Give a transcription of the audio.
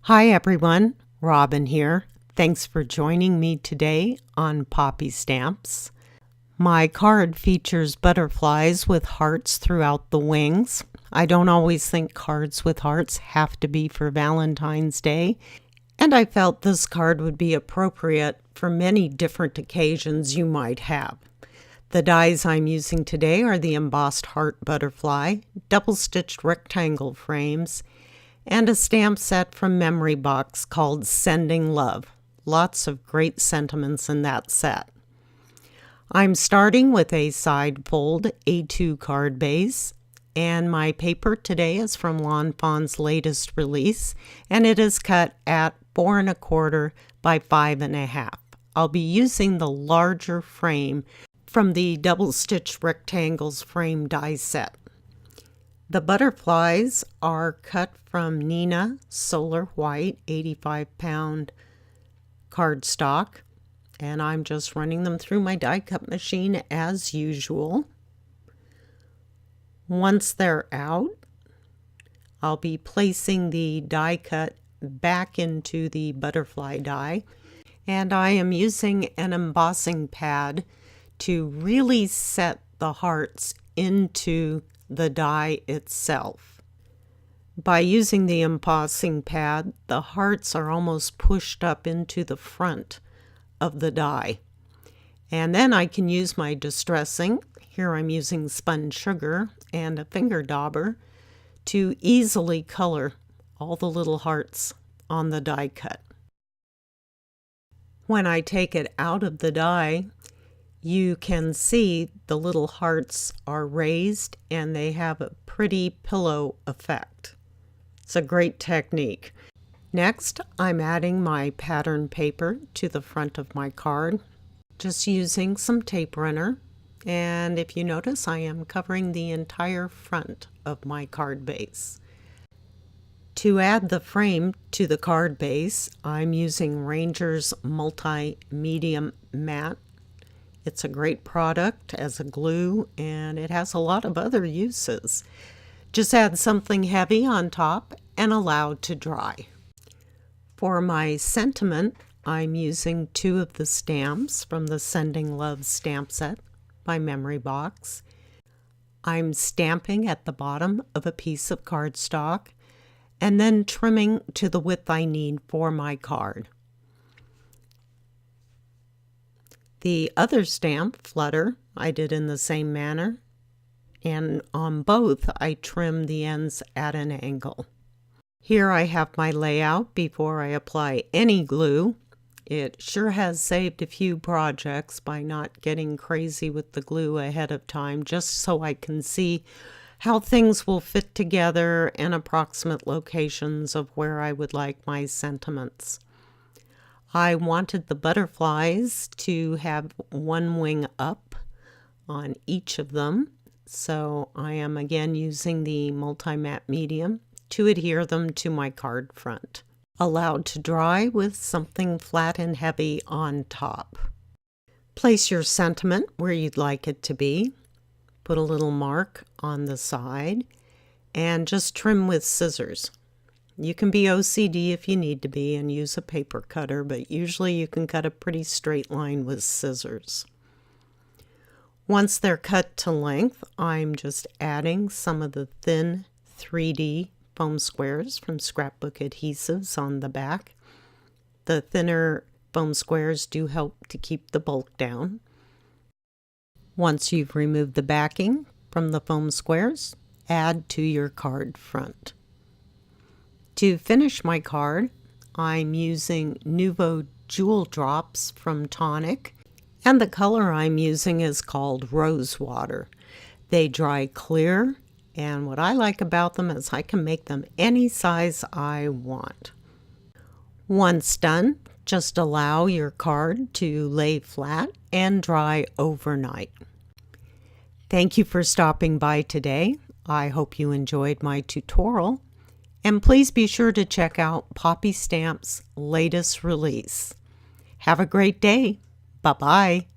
Hi everyone, Robin here. Thanks for joining me today on Poppystamps. My card features butterflies with hearts throughout the wings. I don't always think cards with hearts have to be for Valentine's Day, and I felt this card would be appropriate for many different occasions you might have. The dies I'm using today are the embossed heart butterfly, double-stitched rectangle frames, and a stamp set from Memory Box called Sending Love. Lots of great sentiments in that set. I'm starting with a side fold A2 card base, and my paper today is from Lawn Fawn's latest release, and it is cut at 4 1/4 by 5 1/2. I'll be using the larger frame from the double stitch rectangles frame die set. The butterflies are cut from Nina Solar White 85-pound cardstock, and I'm just running them through my die cut machine as usual. Once they're out, I'll be placing the die cut back into the butterfly die, and I am using an embossing pad to really set the hearts into the die itself. By using the embossing pad, the hearts are almost pushed up into the front of the die. And then I can use my distressing, here I'm using spun sugar and a finger dauber, to easily color all the little hearts on the die cut. When I take it out of the die, you can see the little hearts are raised and they have a pretty pillow effect. It's a great technique. Next, I'm adding my pattern paper to the front of my card, just using some tape runner. And if you notice, I am covering the entire front of my card base. To add the frame to the card base, I'm using Ranger's Multi-Medium Matte. It's a great product as a glue, and it has a lot of other uses. Just add something heavy on top and allow to dry. For my sentiment, I'm using 2 of the stamps from the Sending Love stamp set by Memory Box. I'm stamping at the bottom of a piece of cardstock and then trimming to the width I need for my card. The other stamp, Flutter, I did in the same manner, and on both I trimmed the ends at an angle. Here I have my layout before I apply any glue. It sure has saved a few projects by not getting crazy with the glue ahead of time, just so I can see how things will fit together and approximate locations of where I would like my sentiments. I wanted the butterflies to have one wing up on each of them, so I am again using the multi-matte medium to adhere them to my card front. Allowed to dry with something flat and heavy on top. Place your sentiment where you'd like it to be. Put a little mark on the side and just trim with scissors. You can be OCD if you need to be and use a paper cutter, but usually you can cut a pretty straight line with scissors. Once they're cut to length, I'm just adding some of the thin 3D foam squares from scrapbook adhesives on the back. The thinner foam squares do help to keep the bulk down. Once you've removed the backing from the foam squares, add to your card front. To finish my card, I'm using Nouveau Jewel Drops from Tonic, and the color I'm using is called Rose Water. They dry clear, and what I like about them is I can make them any size I want. Once done, just allow your card to lay flat and dry overnight. Thank you for stopping by today. I hope you enjoyed my tutorial. And please be sure to check out Poppystamps' latest release. Have a great day. Bye-bye.